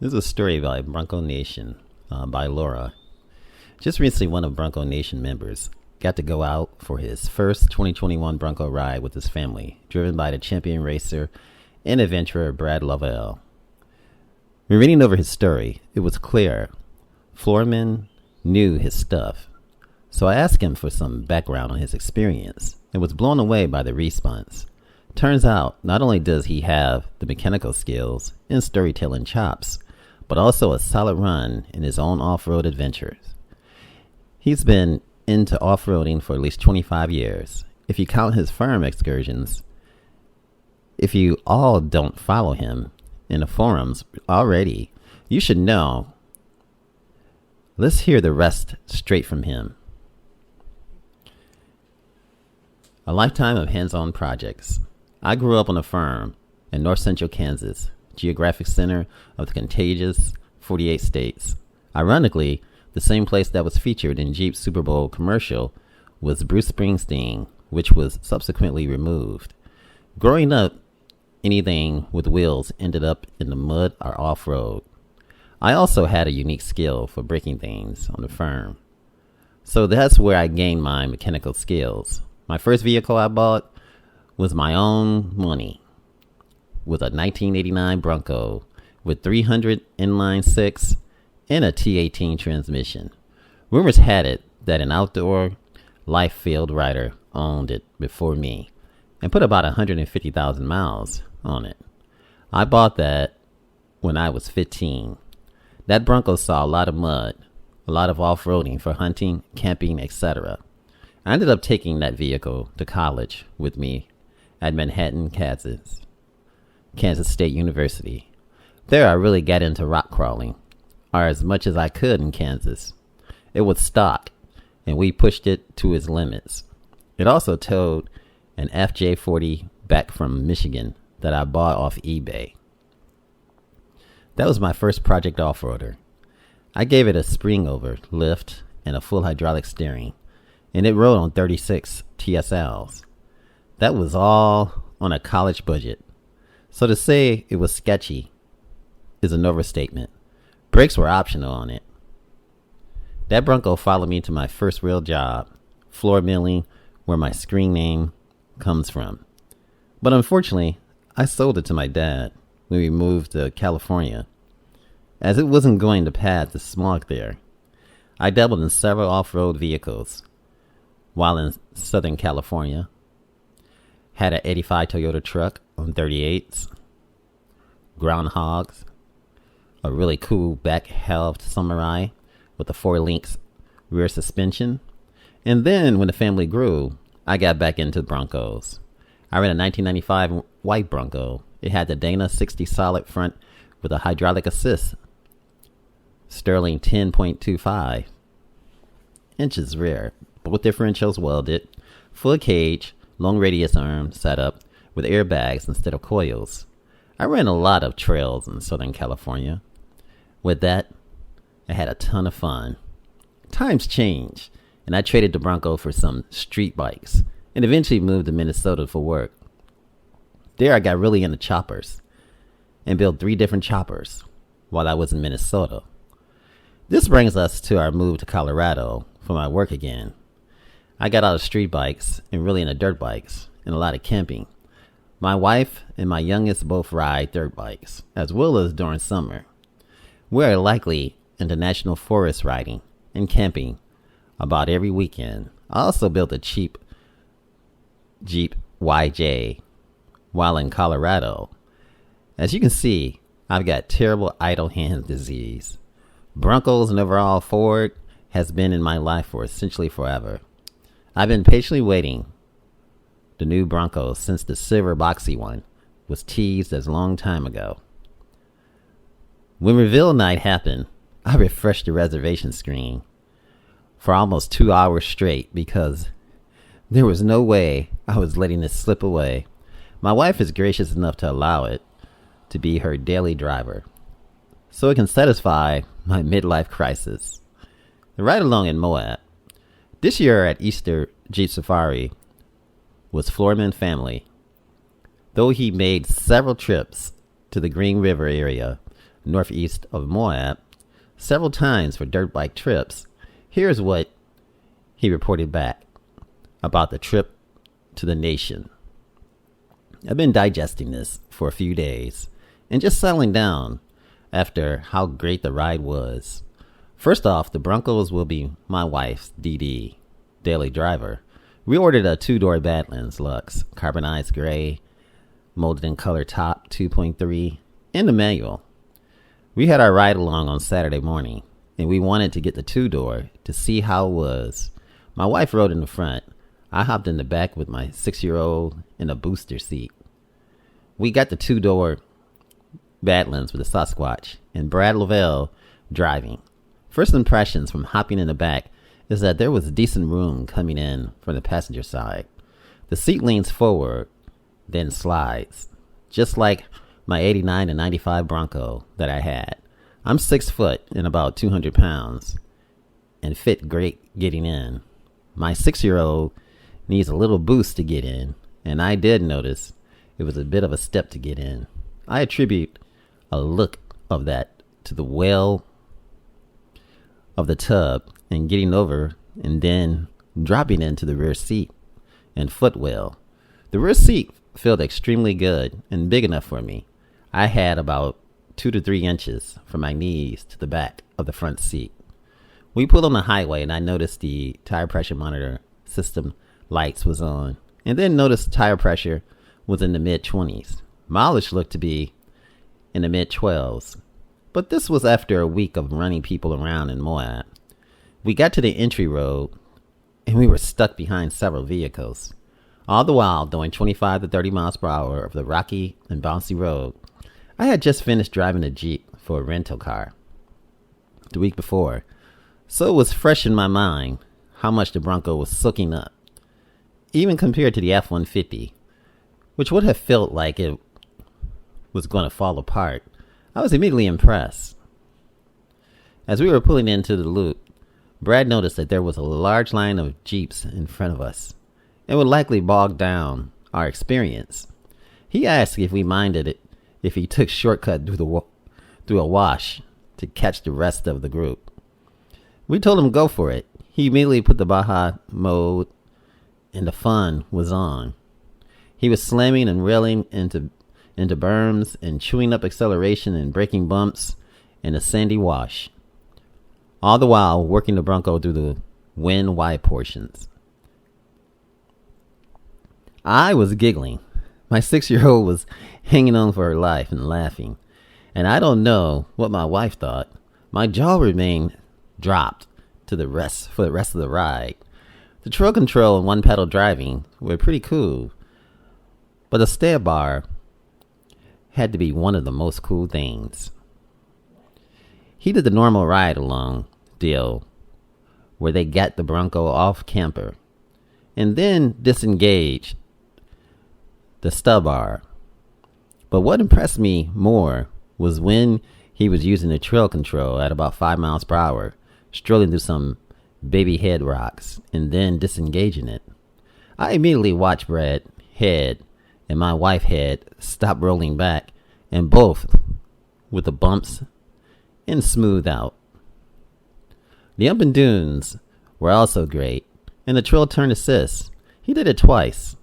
This is a story by Bronco Nation by Laura. Just recently, one of Bronco Nation members got to go out for his first 2021 Bronco ride with his family, driven by the champion racer and adventurer Brad Lovell. When reading over his story, it was clear Floorman knew his stuff. So I asked him for some background on his experience and was blown away by the response. Turns out, not only does he have the mechanical skills and storytelling chops, but also a solid run in his own off-road adventures. He's been into off-roading for at least 25 years. If you count his farm excursions, if you all don't follow him in the forums already, you should know. Let's hear the rest straight from him. A lifetime of hands-on projects. I grew up on a farm in north central Kansas, geographic center of the contagious 48 states. Ironically, the same place that was featured in Jeep's Super Bowl commercial was Bruce Springsteen, which was subsequently removed. Growing up, anything with wheels ended up in the mud or off-road. I also had a unique skill for breaking things on the farm. So that's where I gained my mechanical skills. My first vehicle I bought was my own money, with a 1989 Bronco with 300 inline six and a T18 transmission. Rumors had it that an outdoor life field rider owned it before me and put about 150,000 miles on it. I bought that when I was 15. That Bronco saw a lot of mud, a lot of off-roading for hunting, camping, etc. I ended up taking that vehicle to college with me at Manhattan, Kansas State University. There I really got into rock crawling, or as much as I could in Kansas. It was stock, and we pushed it to its limits. It also towed an FJ40 back from Michigan that I bought off eBay. That was my first project off-roader. I gave it a spring-over lift and a full hydraulic steering, and it rode on 36 TSLs. That was all on a college budget. So to say it was sketchy is an overstatement. Brakes were optional on it. That Bronco followed me to my first real job, floor milling, where my screen name comes from. But unfortunately, I sold it to my dad when we moved to California, as it wasn't going to pad the smog there. I dabbled in several off-road vehicles while in Southern California. Had an 85 Toyota truck on 38s, groundhogs, a really cool back-halved Samurai with a 4-link rear suspension. And then when the family grew, I got back into Broncos. I ran a 1995 white Bronco. It had the Dana 60 solid front with a hydraulic assist, Sterling 10.25 inches rear, both differentials welded, full cage, long radius arm setup with airbags instead of coils. I ran a lot of trails in Southern California. With that, I had a ton of fun. Times changed, and I traded the Bronco for some street bikes and eventually moved to Minnesota for work. There I got really into choppers and built 3 different choppers while I was in Minnesota. This brings us to our move to Colorado for my work again. I got out of street bikes and really into dirt bikes and a lot of camping. My wife and my youngest both ride dirt bikes, as well as during summer. We're likely into national forest riding and camping about every weekend. I also built a cheap Jeep YJ while in Colorado. As you can see, I've got terrible idle hand disease. Broncos and overall Ford has been in my life for essentially forever. I've been patiently waiting the new Bronco since the silver boxy one was teased as a long time ago. When reveal night happened, I refreshed the reservation screen for almost 2 hours straight because there was no way I was letting this slip away. My wife is gracious enough to allow it to be her daily driver, so it can satisfy my midlife crisis. The ride along in MOAB. This year at Easter Jeep Safari was Floorman family. Though he made several trips to the Green River area, northeast of MOAB several times for dirt bike trips. Here's what he reported back about the trip to the nation. I've been digesting this for a few days and just settling down after how great the ride was. First off, the Broncos will be my wife's DD, daily driver. We ordered a 2-door Badlands Luxe, carbonized gray, molded in color top 2.3, and the manual. We had our ride along on Saturday morning, and we wanted to get the 2-door to see how it was. My wife rode in the front. I hopped in the back with my 6-year-old in a booster seat. We got the 2-door Badlands with a Sasquatch and Brad Lavelle driving. First impressions from hopping in the back is that there was decent room coming in from the passenger side. The seat leans forward, then slides, just like my 89 and 95 Bronco that I had. I'm 6 foot and about 200 pounds and fit great getting in. My 6-year-old needs a little boost to get in, and I did notice it was a bit of a step to get in. I attribute a look of that to the well of the tub and getting over and then dropping into the rear seat and footwell. The rear seat felt extremely good and big enough for me. I had about 2 to 3 inches from my knees to the back of the front seat. We pulled on the highway and I noticed the tire pressure monitor system lights was on, and then noticed tire pressure was in the mid-20s. Mileage looked to be in the mid-12s. But this was after a week of running people around in MOAB. We got to the entry road and we were stuck behind several vehicles. All the while doing 25 to 30 miles per hour of the rocky and bouncy road. I had just finished driving a Jeep for a rental car the week before, so it was fresh in my mind how much the Bronco was soaking up, even compared to the F-150, which would have felt like it was going to fall apart. I was immediately impressed. As we were pulling into the loop, Brad noticed that there was a large line of Jeeps in front of us and would likely bog down our experience. He asked if we minded it if he took shortcut through a wash to catch the rest of the group. We told him go for it. He immediately put the Baja mode and the fun was on. He was slamming and railing into berms and chewing up acceleration and braking bumps in a sandy wash, all the while working the Bronco through the wind wide portions. I was giggling. My 6-year-old was hanging on for her life and laughing, and I don't know what my wife thought. My jaw remained dropped for the rest of the ride. The trail control and one pedal driving were pretty cool, but the stair bar had to be one of the most cool things. He did the normal ride along deal where they got the Bronco off camper and then disengaged the stub bar. But what impressed me more was when he was using the trail control at about 5 miles per hour, strolling through some baby head rocks and then disengaging it. I immediately watched Brad head and my wife head stop rolling back, and both with the bumps and smooth out. The up and dunes were also great, and the trail turn assist, he did it twice,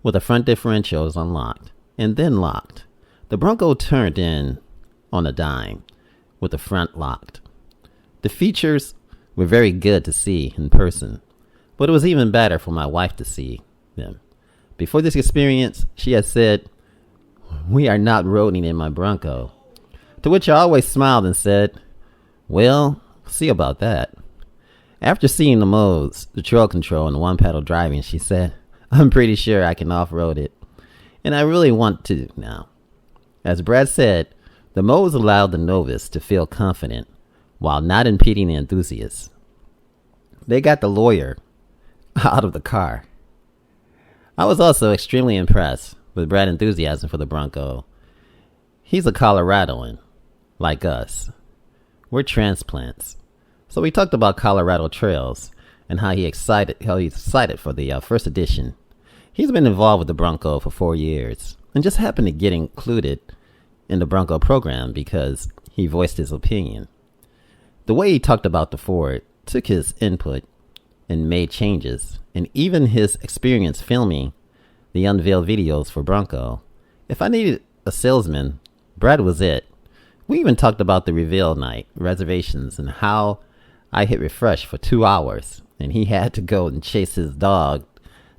with the front differentials unlocked and then locked. The Bronco turned in on a dime with the front locked. The features were very good to see in person, but it was even better for my wife to see them. Before this experience, she had said, "We are not roading in my Bronco," to which I always smiled and said, "Well, see about that." After seeing the modes, the trail control and the one pedal driving, she said, "I'm pretty sure I can off-road it, and I really want to now." As Brad said, the modes allowed the novice to feel confident while not impeding the enthusiasts. They got the lawyer out of the car. I was also extremely impressed with Brad's enthusiasm for the Bronco. He's a Coloradoan, like us. We're transplants. So we talked about Colorado trails and how he's excited for the first edition. He's been involved with the Bronco for 4 years and just happened to get included in the Bronco program because he voiced his opinion. The way he talked about the Ford took his input and made changes, and even his experience filming the unveiled videos for Bronco. If I needed a salesman, Brad was it. We even talked about the reveal night, reservations, and how I hit refresh for 2 hours, and he had to go and chase his dog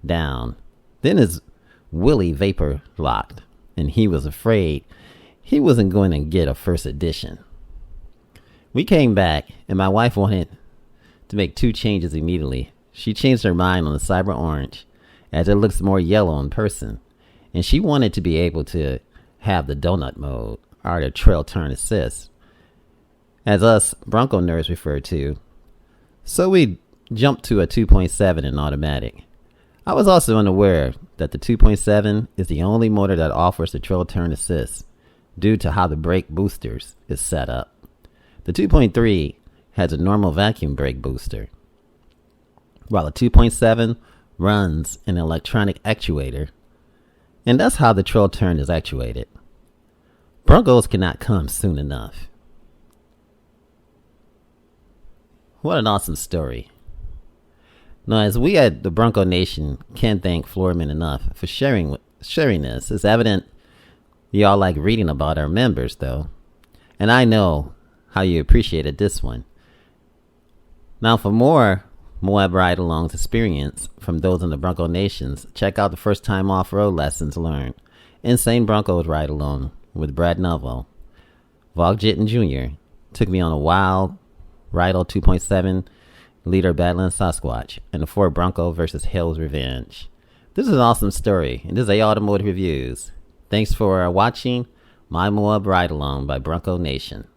down. Then his Willie vapor locked, and he was afraid he wasn't going to get a first edition. We came back, and my wife wanted to make 2 changes immediately. She changed her mind on the Cyber Orange, as it looks more yellow in person, and she wanted to be able to have the donut mode, or the trail turn assist, as us Bronco nerds refer to. So we jumped to a 2.7 in automatic. I was also unaware that the 2.7 is the only motor that offers the trail turn assist due to how the brake boosters is set up. The 2.3 has a normal vacuum brake booster, while the 2.7 runs an electronic actuator, and that's how the trail turn is actuated. Broncos cannot come soon enough. What an awesome story. Now, as we at the Bronco Nation can't thank Floorman enough for sharing this, it's evident y'all like reading about our members, though. And I know how you appreciated this one. Now, for more MOAB ride-alongs experience from those in the Bronco Nations, check out the First Time Off-Road Lessons Learned, Insane Broncos Ride-Along with Brad Novo. Vog Jitten Jr. took me on a wild Rydell 2.7 liter battling Sasquatch and the Ford Bronco versus Hell's Revenge. This is an awesome story, and this is A Automotive Reviews. Thanks for watching my MOAB Ride Along by Bronco Nation.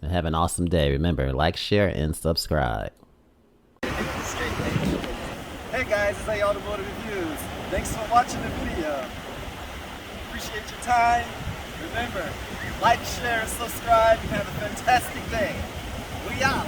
And have an awesome day. Remember, like, share, and subscribe. Hey guys, it's A Automotive Reviews. Thanks for watching the video. Appreciate your time. Remember, like, share, and subscribe, and have a fantastic day. We out.